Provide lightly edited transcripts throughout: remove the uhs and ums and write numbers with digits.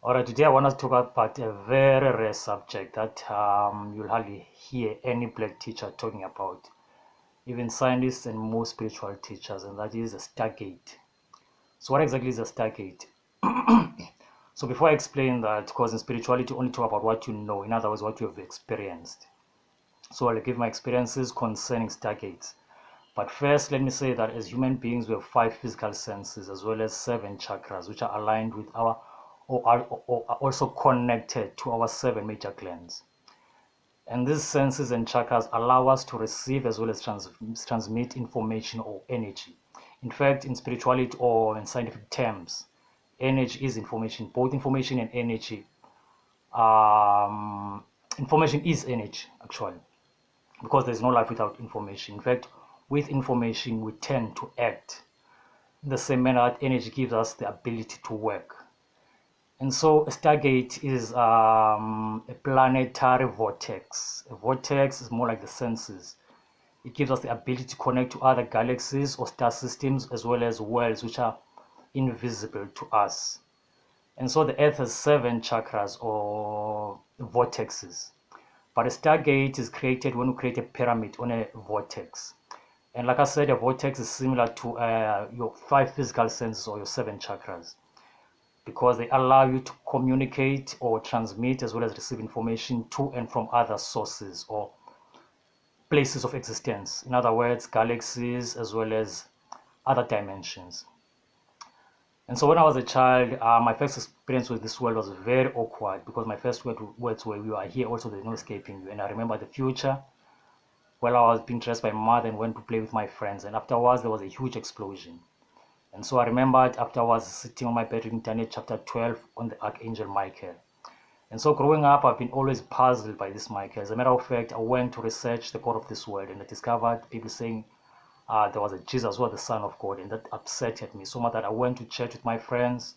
Alright, today I want to talk about a very rare subject that you'll hardly hear any black teacher talking about, even scientists and most spiritual teachers, and that is a stargate. So what exactly is a stargate? So before I explain that, because in spirituality only talk about what you know, in other words, what you have experienced. So I'll give my experiences concerning stargates. But first, let me say that as human beings, we have 5 physical senses as well as 7 chakras, which are aligned with our or are also connected to our 7 major glands. And these senses and chakras allow us to receive as well as transmit information or energy. In fact, in spirituality or in scientific terms, energy is information. Both information and energy. Information is energy, actually, because there's no life without information. In fact, with information, we tend to act in the same manner that energy gives us the ability to work. And so a stargate is a planetary vortex. A vortex is more like the senses. It gives us the ability to connect to other galaxies or star systems as well as worlds which are invisible to us. And so the Earth has 7 chakras or vortexes. But a stargate is created when we create a pyramid on a vortex. And like I said, a vortex is similar to your 5 physical senses or your 7 chakras, because they allow you to communicate or transmit as well as receive information to and from other sources or places of existence. In other words, galaxies as well as other dimensions. And so when I was a child, my first experience with this world was very awkward, because my first words were, "You are here, also there's no escaping you." And I remember the future. Well, I was being dressed by mother and went to play with my friends, and afterwards there was a huge explosion. And so I remembered afterwards sitting on my bed reading Daniel chapter 12 on the Archangel Michael. And so growing up, I've been always puzzled by this Michael. As a matter of fact, I went to research the God of this world, and I discovered people saying there was a Jesus who was the Son of God, and that upset me so much that I went to church with my friends.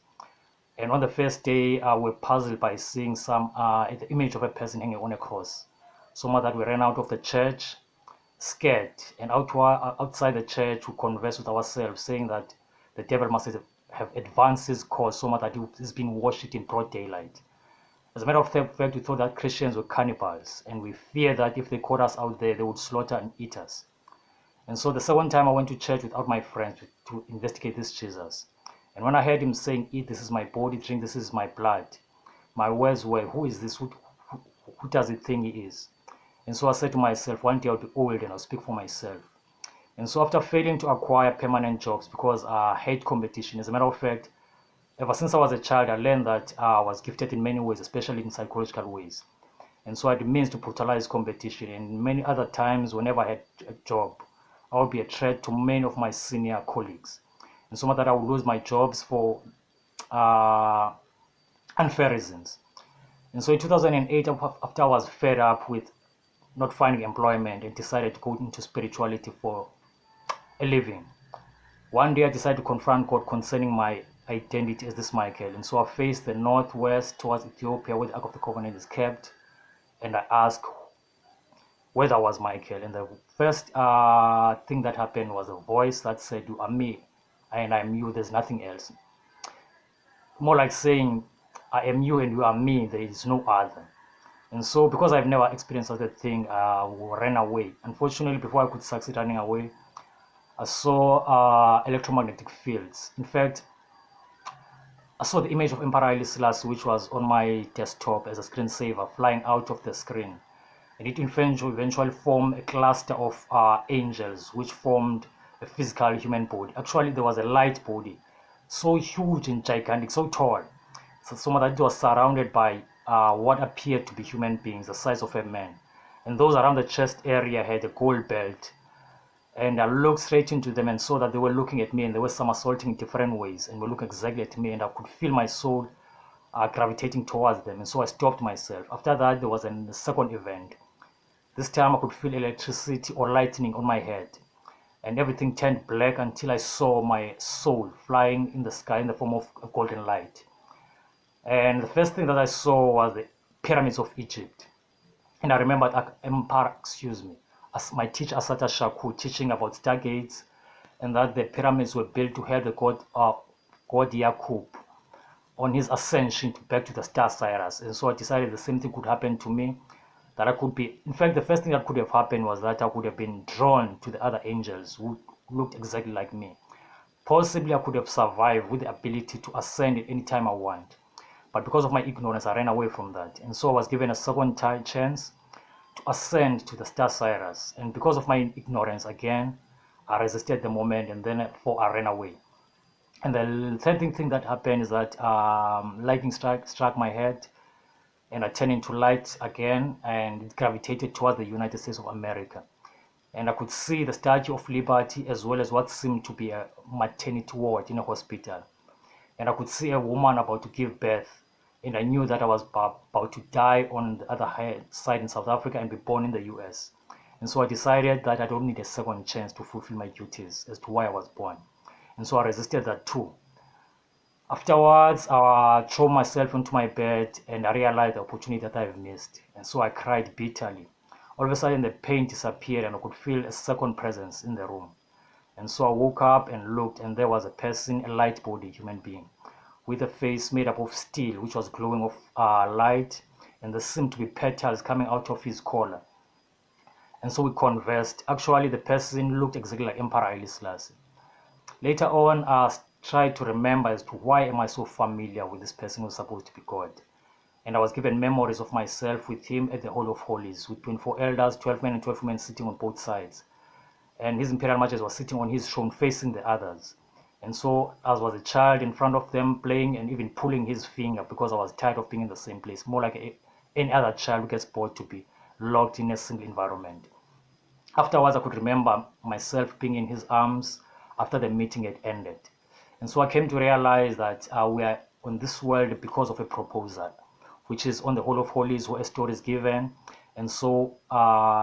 And on the first day, we were puzzled by seeing the image of a person hanging on a cross. So much that we ran out of the church scared, and outside the church we conversed with ourselves, saying that the devil must have advanced his cause so much that he's being worshipped in broad daylight. As a matter of fact, we thought that Christians were cannibals, and we feared that if they caught us out there, they would slaughter and eat us. And so the second time I went to church without my friends to investigate this Jesus. And when I heard him saying, "Eat, this is my body, drink, this is my blood," my words were, "Who is this? Who does he think he is?" And so I said to myself, one day I'll be old and I'll speak for myself. And so after failing to acquire permanent jobs because I hate competition, as a matter of fact, ever since I was a child, I learned that I was gifted in many ways, especially in psychological ways. And so I had the means to brutalize competition. And many other times, whenever I had a job, I would be a threat to many of my senior colleagues. And so much that I would lose my jobs for unfair reasons. And so in 2008, after I was fed up with not finding employment and decided to go into spirituality for a living, one day I decided to confront God concerning my identity as this Michael. And so I faced the northwest towards Ethiopia, where the Ark of the Covenant is kept, and I asked whether I was Michael. And the first thing that happened was a voice that said, "You are me, and I'm you, there's nothing else." More like saying, "I am you and you are me, there is no other." And so because I've never experienced such a thing, I ran away. Unfortunately, before I could succeed running away, I saw electromagnetic fields. In fact, I saw the image of Emperor Haile Selassie, which was on my desktop as a screensaver, flying out of the screen. And it eventually formed a cluster of angels, which formed a physical human body. Actually, there was a light body, so huge and gigantic, so tall, so much that it was surrounded by what appeared to be human beings, the size of a man. And those around the chest area had a gold belt. And I looked straight into them and saw that they were looking at me, and they were somersaulting in different ways and were looking exactly at me, and I could feel my soul gravitating towards them. And so I stopped myself. After that, there was a second event. This time I could feel electricity or lightning on my head, and everything turned black until I saw my soul flying in the sky in the form of a golden light. And the first thing that I saw was the pyramids of Egypt. And I remembered as my teacher Asata Shaku teaching about stargates, and that the pyramids were built to help the god Yakub on his ascension back to the star Cyrus. And so I decided the same thing could happen to me, that I could be, in fact, the first thing that could have happened was that I could have been drawn to the other angels who looked exactly like me. Possibly I could have survived with the ability to ascend at any time I want. But because of my ignorance, I ran away from that. And so I was given a second chance to ascend to the star Cyrus. And because of my ignorance, again, I resisted the moment, and then I ran away. And the third thing that happened is that lightning struck my head, and I turned into light again, and it gravitated towards the United States of America. And I could see the Statue of Liberty, as well as what seemed to be a maternity ward in a hospital. And I could see a woman about to give birth, and I knew that I was about to die on the other side in South Africa and be born in the US. And so I decided that I don't need a second chance to fulfill my duties as to why I was born. And so I resisted that too. Afterwards, I threw myself into my bed, and I realized the opportunity that I've missed. And so I cried bitterly. All of a sudden, the pain disappeared, and I could feel a second presence in the room. And so I woke up and looked, and there was a person, a light-bodied human being, with a face made up of steel, which was glowing of light, and there seemed to be petals coming out of his collar. And so we conversed. Actually, the person looked exactly like Emperor Haile Selassie. Later on, I tried to remember as to why am I so familiar with this person who's supposed to be God. And I was given memories of myself with him at the Hall of Holies, with 24 elders, 12 men and 12 women sitting on both sides. And His Imperial Majesty was sitting on his throne facing the others. And so I was a child in front of them playing and even pulling his finger because I was tired of being in the same place, more like any other child who gets bored to be locked in a single environment. Afterwards, I could remember myself being in his arms after the meeting had ended. And so I came to realize that we are on this world because of a proposal, which is on the Hall of Holies where a story is given. And so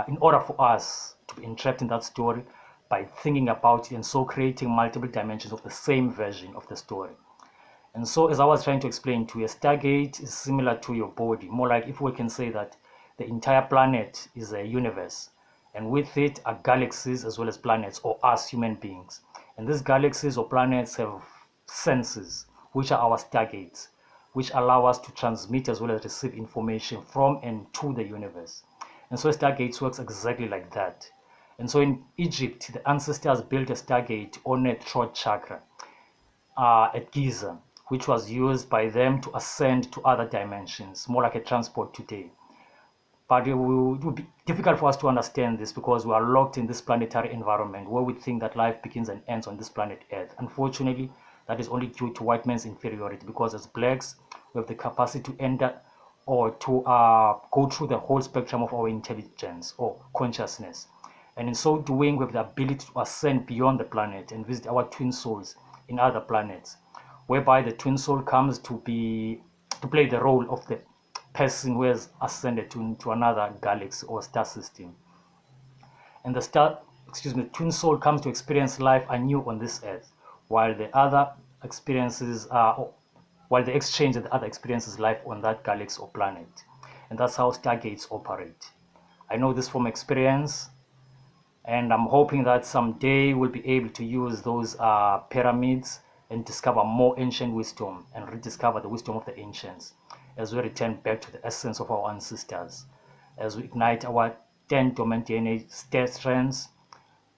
in order for us to be entrapped in that story by thinking about it, and so creating multiple dimensions of the same version of the story. And so as I was trying to explain to you, a stargate is similar to your body, more like if we can say that the entire planet is a universe, and with it are galaxies as well as planets, or us human beings. And these galaxies or planets have senses, which are our stargates, which allow us to transmit as well as receive information from and to the universe. And so stargates works exactly like that. And so in Egypt, the ancestors built a stargate on a throat chakra at Giza, which was used by them to ascend to other dimensions, more like a transport today. But it would be difficult for us to understand this because we are locked in this planetary environment where we think that life begins and ends on this planet Earth. Unfortunately, that is only due to white man's inferiority, because as blacks, we have the capacity to enter or to go through the whole spectrum of our intelligence or consciousness. And in so doing, we have the ability to ascend beyond the planet and visit our twin souls in other planets, whereby the twin soul comes to play the role of the person who has ascended to another galaxy or star system. And the twin soul comes to experience life anew on this earth, while the other experiences while the exchange and the other experiences life on that galaxy or planet. And that's how stargates operate. I know this from experience, and I'm hoping that someday we'll be able to use those pyramids and discover more ancient wisdom and rediscover the wisdom of the ancients as we return back to the essence of our ancestors, as we ignite our 10 dormant DNA strands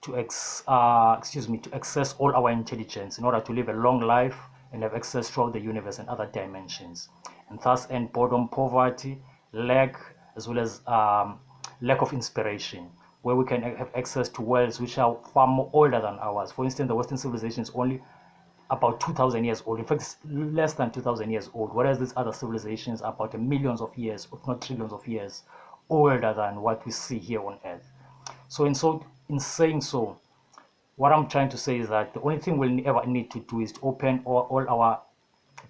to access all our intelligence in order to live a long life and have access throughout the universe and other dimensions, and thus end boredom, poverty, lack, as well as lack of inspiration, where we can have access to worlds which are far more older than ours. For instance, the Western civilization is only about 2,000 years old. In fact, it's less than 2,000 years old, whereas these other civilizations are about millions of years, if not trillions of years, older than what we see here on Earth. So in saying so, what I'm trying to say is that the only thing we'll ever need to do is to open all our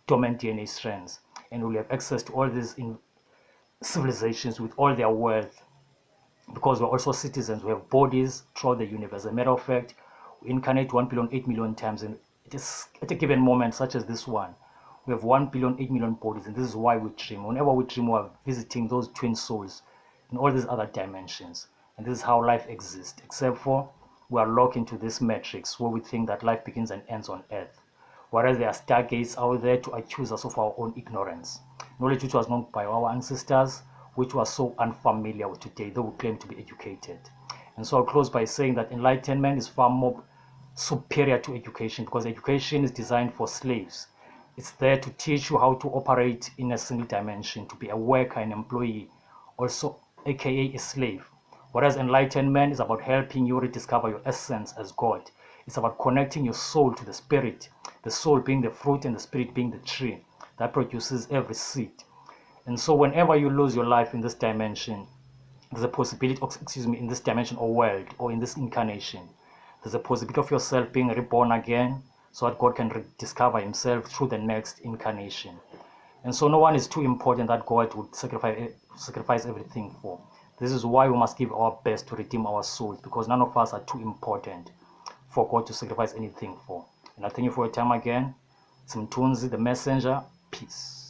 dormant DNA strands, and we'll have access to all these civilizations with all their wealth, because we're also citizens. We have bodies throughout the universe. As a matter of fact, we incarnate 1 billion 8 million times, and it is at a given moment such as this one, we have 1 billion 8 million bodies, and this is why we dream. Whenever we dream, we are visiting those twin souls in all these other dimensions, and this is how life exists, except for we are locked into this matrix where we think that life begins and ends on Earth, whereas there are stargates out there to accuse us of our own ignorance. Knowledge which was known by our ancestors, which was so unfamiliar with today, though we claim to be educated. And so I'll close by saying that enlightenment is far more superior to education, because education is designed for slaves. It's there to teach you how to operate in a single dimension, to be a worker, an employee, also aka a slave. Whereas enlightenment is about helping you rediscover your essence as God. It's about connecting your soul to the spirit, the soul being the fruit and the spirit being the tree that produces every seed. And so whenever you lose your life in this dimension, there's a possibility of, in this dimension or world or in this incarnation, there's a possibility of yourself being reborn again so that God can rediscover himself through the next incarnation. And so no one is too important that God would sacrifice everything for. This is why we must give our best to redeem our souls, because none of us are too important for God to sacrifice anything for. And I thank you for your time again. It's Mthunzi, the messenger. Peace.